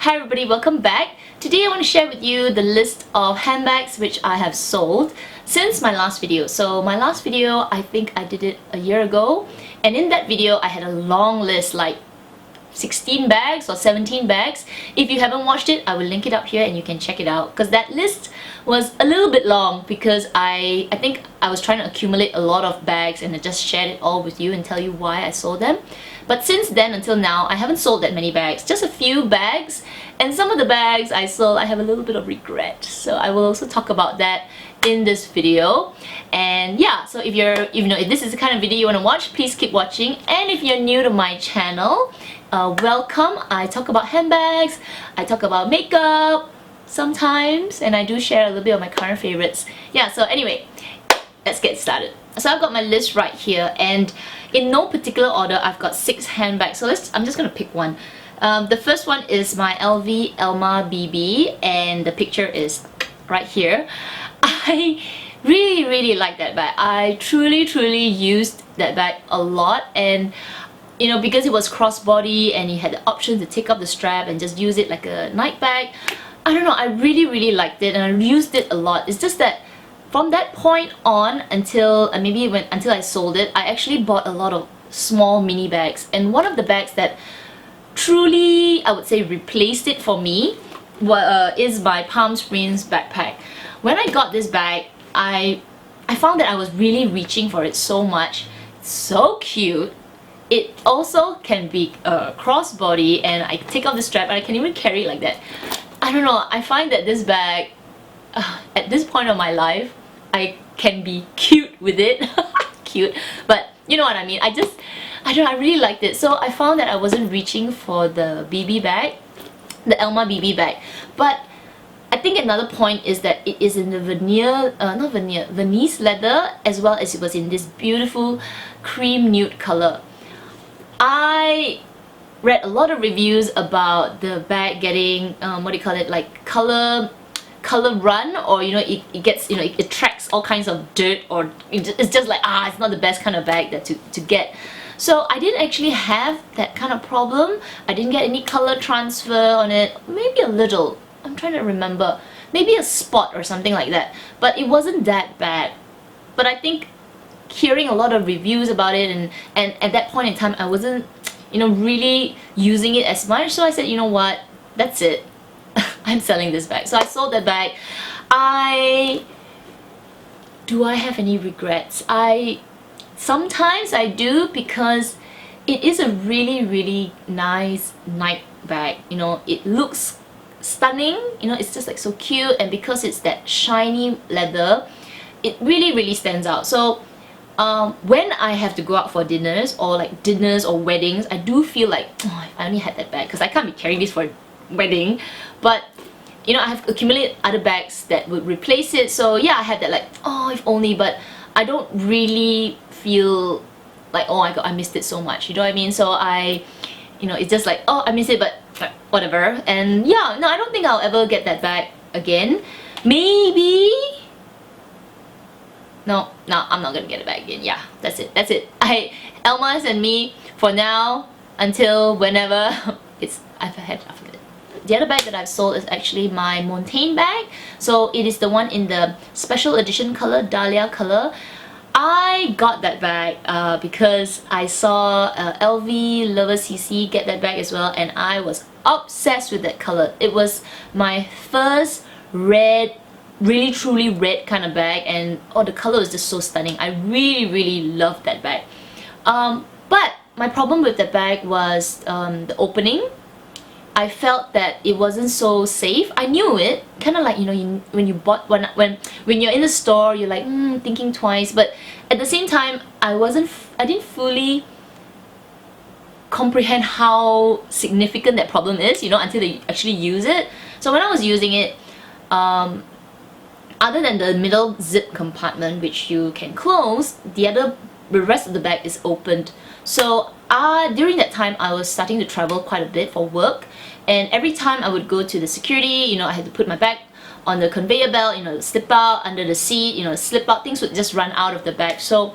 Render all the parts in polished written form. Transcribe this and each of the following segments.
Hi everybody, welcome back. Today I want to share with you the list of handbags which I have sold since my last video. So my last video, I think I did it a year ago, and in that video I had a long list, like 16 bags or 17 bags. If you haven't watched it, I will link it up here and you can check it out, because that list was a little bit long because I think I was trying to accumulate a lot of bags and I just shared it all with you and tell you why I sold them. But since then until now, I haven't sold that many bags, just a few bags, and some of the bags I sold, I have a little bit of regret. So I will also talk about that in this video. And yeah, so if this is the kind of video you want to watch, please keep watching. And if you're new to my channel, welcome. I talk about handbags, I talk about makeup sometimes, and I do share a little bit of my current favorites. Yeah, so anyway, let's get started. So I've got my list right here, and in no particular order, I've got 6 handbags. So I'm just gonna pick one. The first one is my LV Elma BB, and the picture is right here. I really like that bag. I truly used that bag a lot, and you know, because it was crossbody and you had the option to take up the strap and just use it like a night bag. I don't know, I really liked it and I used it a lot. It's just that from that point on until until I sold it, I actually bought a lot of small mini bags, and one of the bags that truly, I would say, replaced it for me is my Palm Springs backpack. When I got this bag, I found that I was really reaching for it so much. It's so cute. It also can be crossbody, and I take off the strap and I can even carry it like that. I don't know, I find that this bag, at this point of my life, I can be cute with it. Cute, but you know what I mean. I really liked it. So I found that I wasn't reaching for the BB bag, the Elma BB bag. But I think another point is that it is in the Venice leather, as well as it was in this beautiful cream nude color. I read a lot of reviews about the bag getting like color run, or you know, it gets, you know, it attracts all kinds of dirt, or it's just like, it's not the best kind of bag that to get. So I didn't actually have that kind of problem. I didn't get any color transfer on it. Maybe a little, I'm trying to remember, maybe a spot or something like that, but it wasn't that bad. But I think hearing a lot of reviews about it, and at that point in time I wasn't, you know, really using it as much, so I said, you know what, that's it. I'm selling this bag. So I sold that bag. Do I have any regrets? Sometimes I do, because it is a really nice night bag. You know, it looks stunning, you know, it's just like so cute, and because it's that shiny leather, it really stands out. So when I have to go out for dinners or weddings, I do feel like, if I only had that bag, because I can't be carrying this for a wedding. But you know, I have accumulated other bags that would replace it. So yeah, I had that, like, if only. But I don't really feel like, oh my god, I missed it so much, you know what I mean? So you know, it's just like, I miss it, but whatever. And yeah, no, I don't think I'll ever get that bag again. Maybe. No, I'm not gonna get it back again. Yeah, that's it. Elma's and me for now, until whenever I've had enough of it. The other bag that I've sold is actually my Montaigne bag. So it is the one in the special edition color, Dahlia color. I got that bag because I saw LV Lover CC get that bag as well, and I was obsessed with that color. It was my first red, really truly red kind of bag, and the color is just so stunning. I really loved that bag. But my problem with that bag was the opening. I felt that it wasn't so safe. I knew it, kind of like, you know, when you're in the store, you're like thinking twice, but at the same time I didn't fully comprehend how significant that problem is, you know, until they actually use it. So when I was using it, other than the middle zip compartment, which you can close, the rest of the bag is opened. So during that time, I was starting to travel quite a bit for work, and every time I would go to the security, you know, I had to put my bag on the conveyor belt, you know, slip out under the seat, you know, slip out, things would just run out of the bag. So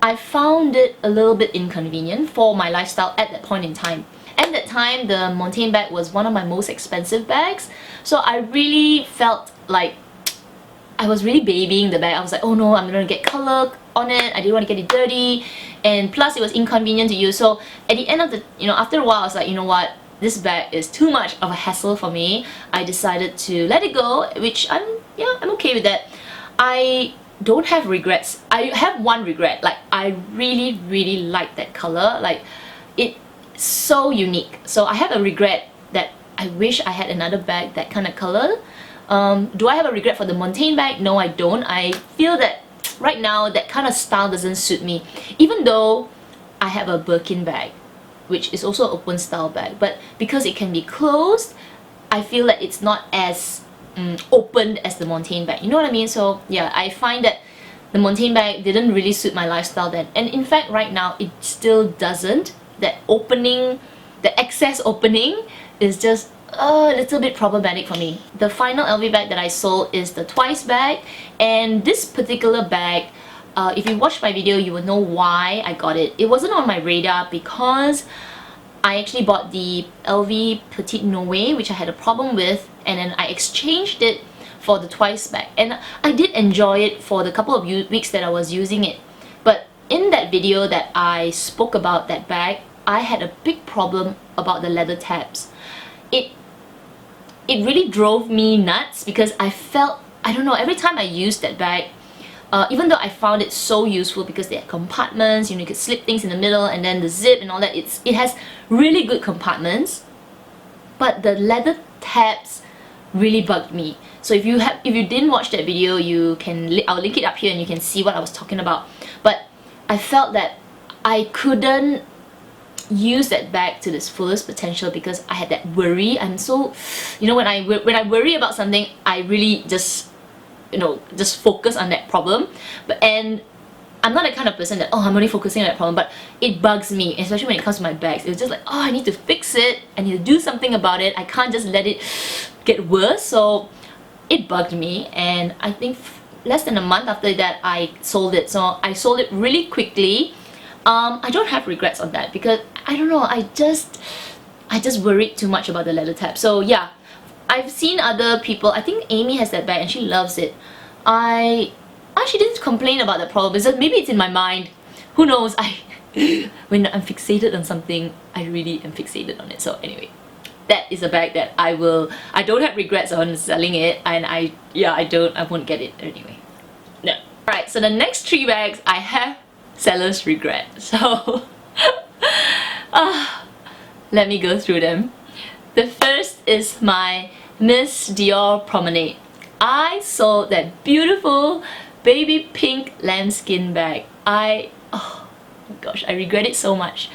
I found it a little bit inconvenient for my lifestyle at that point in time. At that time, the Montaigne bag was one of my most expensive bags, so I really felt like I was really babying the bag. I was like, oh no, I'm gonna get color on it, I didn't want to get it dirty, and plus it was inconvenient to use. So at the end of the, after a while I was like, you know what, this bag is too much of a hassle for me. I decided to let it go, which I'm okay with that. I don't have regrets. I have one regret. Like, I really like that color. Like, it's so unique. So I have a regret that I wish I had another bag that kind of color. Do I have a regret for the Montaigne bag? No, I don't. I feel that right now that kind of style doesn't suit me. Even though I have a Birkin bag, which is also an open style bag, but because it can be closed, I feel that it's not as open as the Montaigne bag. You know what I mean? So yeah, I find that the Montaigne bag didn't really suit my lifestyle then, and in fact right now it still doesn't. That opening, the excess opening is just a little bit problematic for me. The final LV bag that I sold is the Twice bag, and this particular bag, if you watched my video, you will know why I got it. It wasn't on my radar because I actually bought the LV Petite Noe, which I had a problem with, and then I exchanged it for the Twice bag, and I did enjoy it for the couple of weeks that I was using it. But in that video that I spoke about that bag, I had a big problem about the leather tabs. It really drove me nuts because I felt, I don't know, every time I used that bag, even though I found it so useful because they had compartments, you could slip things in the middle, and then the zip and all that, it has really good compartments, but the leather tabs really bugged me. So if you didn't watch that video, I'll link it up here and you can see what I was talking about. But I felt that I couldn't use that bag to its fullest potential because I had that worry. I'm so, when I worry about something, I really just focus on that problem. And I'm not the kind of person that, I'm only focusing on that problem, but it bugs me, especially when it comes to my bags. It's just like, I need to fix it, I need to do something about it, I can't just let it get worse. So it bugged me, and I think less than a month after that I sold it. So I sold it really quickly. I don't have regrets on that because I don't know, I just worried too much about the leather tab. So yeah, I've seen other people, I think Amy has that bag and she loves it. She didn't complain about that problem, because maybe it's in my mind, who knows. When I'm fixated on something, I really am fixated on it. So anyway, that is a bag that I don't have regrets on selling it, and I won't get it anyway. No. Alright, so the next 3 bags I have seller's regret. So let me go through them. The first is my Miss Dior Promenade. I sold that beautiful baby pink lambskin bag. Oh my gosh, I regret it so much.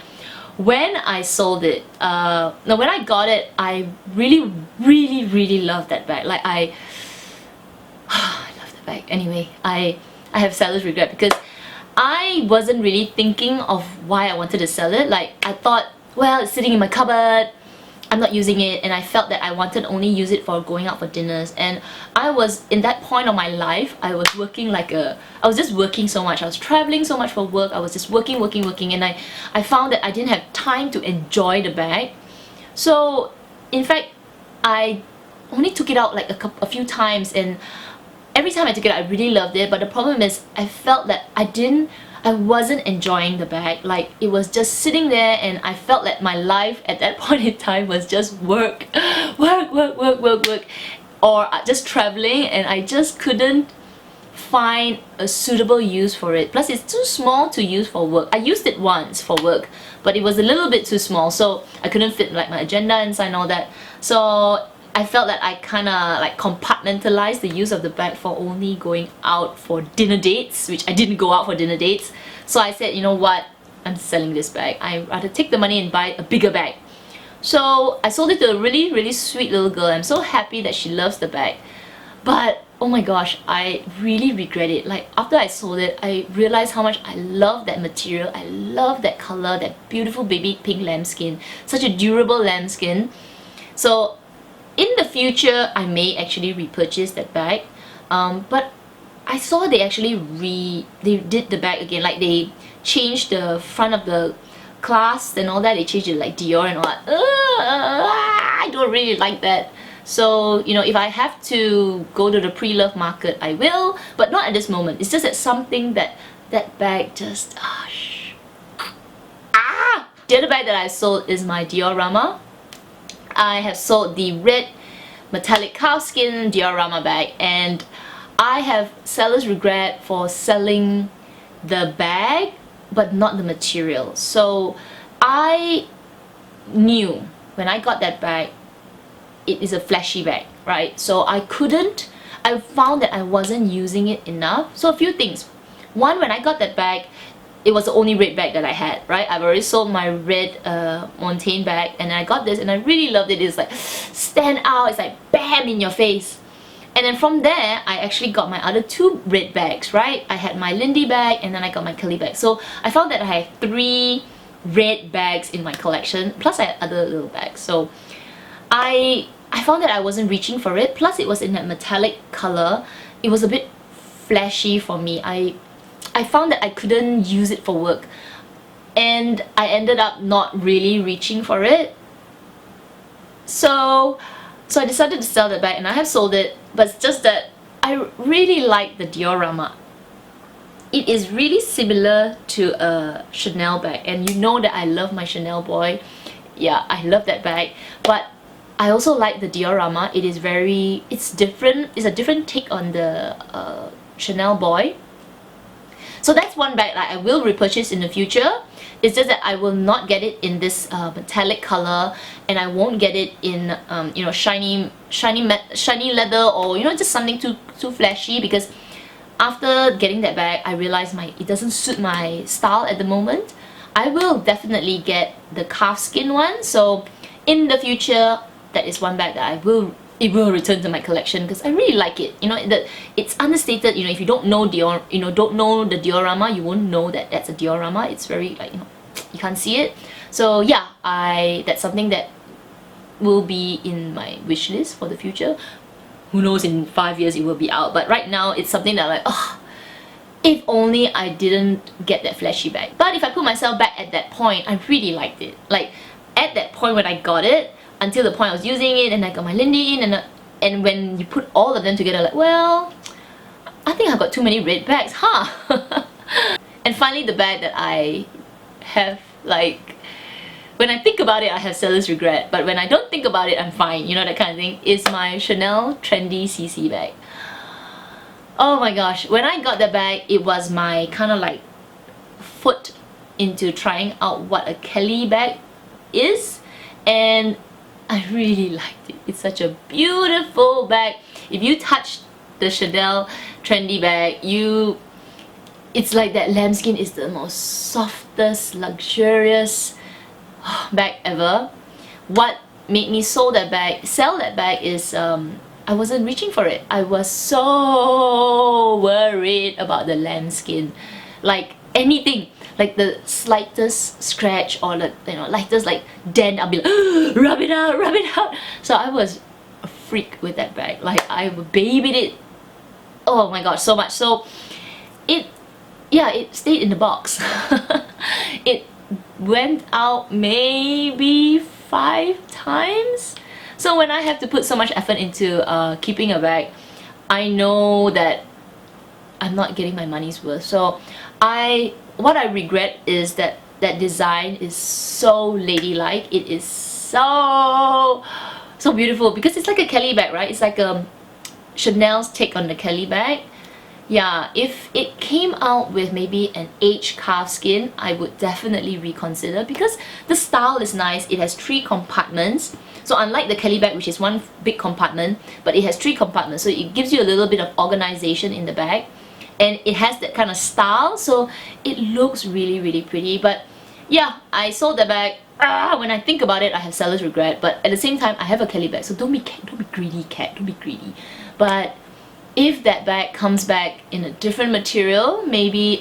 When I sold it, when I got it, I really loved that bag. Like I love the bag. Anyway, I have seller's regret because I wasn't really thinking of why I wanted to sell it. Like, I thought, well, it's sitting in my cupboard, I'm not using it, and I felt that I wanted to only use it for going out for dinners. And I was, in that point of my life, I was working I was just working so much. I was traveling so much for work. I was just working, and I found that I didn't have time to enjoy the bag. So, in fact, I only took it out like a few times, and every time I took it out, I really loved it. But the problem is, I felt that I wasn't enjoying the bag. Like, it was just sitting there, and I felt that my life at that point in time was just work, or just traveling, and I just couldn't find a suitable use for it. Plus, it's too small to use for work. I used it once for work, but it was a little bit too small, so I couldn't fit like my agenda inside and all that. So I felt that I kind of like compartmentalized the use of the bag for only going out for dinner dates, which I didn't go out for dinner dates. So I said, you know what, I'm selling this bag. I'd rather take the money and buy a bigger bag. So I sold it to a really sweet little girl. I'm so happy that she loves the bag. But oh my gosh, I really regret it. Like, after I sold it, I realized how much I love that material. I love that color, that beautiful baby pink lambskin. Such a durable lambskin. So in the future, I may actually repurchase that bag, but I saw they actually they did the bag again. Like, they changed the front of the class and all that, they changed it like Dior and all that. I don't really like that. So, you know, if I have to go to the pre-love market, I will, but not at this moment. It's just that something that bag just, The other bag that I sold is my diorama. I have sold the red metallic calfskin diorama bag, and I have seller's regret for selling the bag but not the material. So I knew when I got that bag, it is a flashy bag, right? So I found that I wasn't using it enough. So a few things. One, when I got that bag, it was the only red bag that I had, right? I've already sold my red Montaigne bag, and I got this and I really loved it. It's like stand out, it's like bam in your face. And then from there, I actually got my other two red bags, right? I had my Lindy bag and then I got my Kelly bag. So I found that I have 3 red bags in my collection, plus I had other little bags. So I found that I wasn't reaching for it, plus it was in that metallic color. It was a bit flashy for me. I found that I couldn't use it for work, and I ended up not really reaching for it. So I decided to sell that bag, and I have sold it, but it's just that I really like the diorama. It is really similar to a Chanel bag, and you know that I love my Chanel boy. Yeah, I love that bag, but I also like the diorama. It is it's different. It's a different take on the Chanel boy. So that's one bag that I will repurchase in the future. It's just that I will not get it in this metallic color, and I won't get it in you know, shiny leather, or you know, just something too flashy, because after getting that bag I realized it doesn't suit my style at the moment. I will definitely get the calfskin one, so in the future that is one bag that it will return to my collection, because I really like it. You know, it's understated. You know, if you don't know Dior, you know, don't know the diorama, you won't know that that's a diorama. It's very, like, you know, you can't see it. So yeah, that's something that will be in my wish list for the future. Who knows, in 5 years it will be out, but right now it's something that, like, oh, if only I didn't get that flashy bag. But if I put myself back at that point, I really liked it. Like, at that point when I got it, until the point I was using it, and I got my Lindy in, and when you put all of them together, like, well, I think I got too many red bags, huh? And finally, the bag that I have, like, when I think about it, I have seller's regret, but when I don't think about it, I'm fine, you know, that kind of thing, is my Chanel Trendy CC bag. Oh my gosh, when I got that bag, it was my kind of like foot into trying out what a Kelly bag is, and I really liked it. It's such a beautiful bag. If you touch the Chanel Trendy bag, it's like that lambskin is the most softest, luxurious bag ever. What made me sell that bag is I wasn't reaching for it. I was so worried about the lambskin. Like anything, like the slightest scratch or the, you know, lightest like dent, I'll be like, rub it out, rub it out. So I was a freak with that bag. Like, I babied it, oh my gosh, so much. So it stayed in the box. It went out maybe 5 times. So when I have to put so much effort into keeping a bag, I know that I'm not getting my money's worth. So what I regret is that design is so ladylike. It is so beautiful, because it's like a Kelly bag, right? It's like Chanel's take on the Kelly bag. Yeah, if it came out with maybe an aged calfskin, I would definitely reconsider, because the style is nice. It has 3 compartments. So unlike the Kelly bag, which is 1 big compartment, but it has 3 compartments, so it gives you a little bit of organization in the bag, and it has that kind of style, so it looks really, really pretty. But yeah, I sold the bag. When I think about it, I have seller's regret, but at the same time, I have a Kelly bag, so don't be greedy, cat, don't be greedy. But if that bag comes back in a different material, maybe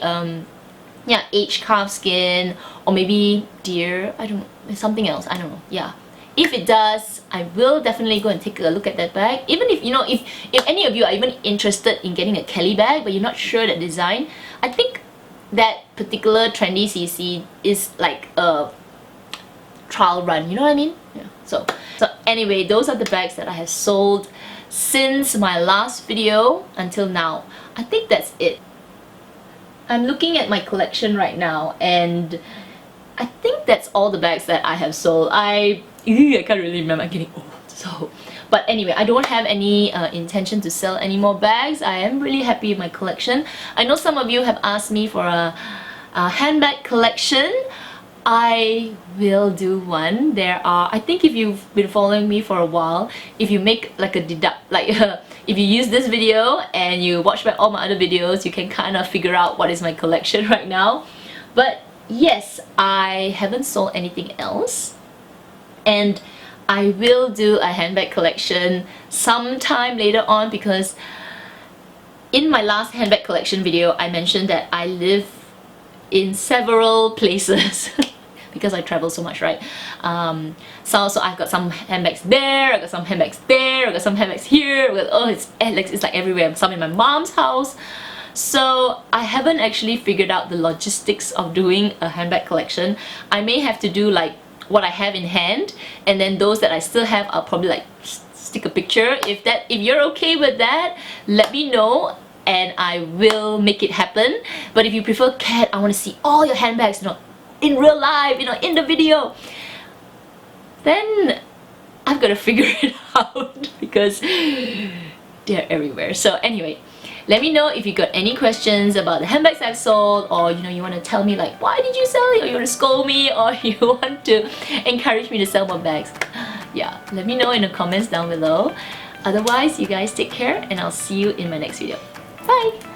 yeah, aged calfskin, or maybe deer, I don't know, something else, I don't know, yeah. If it does, I will definitely go and take a look at that bag. Even if, you know, if any of you are even interested in getting a Kelly bag, but you're not sure that design, I think that particular trendy CC is like a trial run, you know what I mean? Yeah. So anyway, those are the bags that I have sold since my last video until now. I think that's it. I'm looking at my collection right now, and I think that's all the bags that I have sold. I can't really remember, I'm getting old. So, but anyway, I don't have any intention to sell any more bags. I am really happy with my collection. I know some of you have asked me for a handbag collection. I will do one. There are, I think if you've been following me for a while, if you make like a if you use this video and you watch back all my other videos, you can kind of figure out what is my collection right now. But yes, I haven't sold anything else, and I will do a handbag collection sometime later on, because in my last handbag collection video I mentioned that I live in several places because I travel so much, right? So I've got some handbags there, I've got some handbags there, I've got some handbags here. Oh, it's like everywhere. Some in my mom's house. So I haven't actually figured out the logistics of doing a handbag collection. I may have to do like what I have in hand, and then those that I still have, I'll probably like stick a picture. If you're okay with that, let me know and I will make it happen. But if you prefer, Kat, I want to see all your handbags, you know, in real life, you know, in the video, then I've got to figure it out because they're everywhere. So anyway, let me know if you got any questions about the handbags I've sold, or you know, you want to tell me like, why did you sell it, or you want to scold me, or you want to encourage me to sell more bags. Yeah, let me know in the comments down below. Otherwise, you guys take care and I'll see you in my next video. Bye!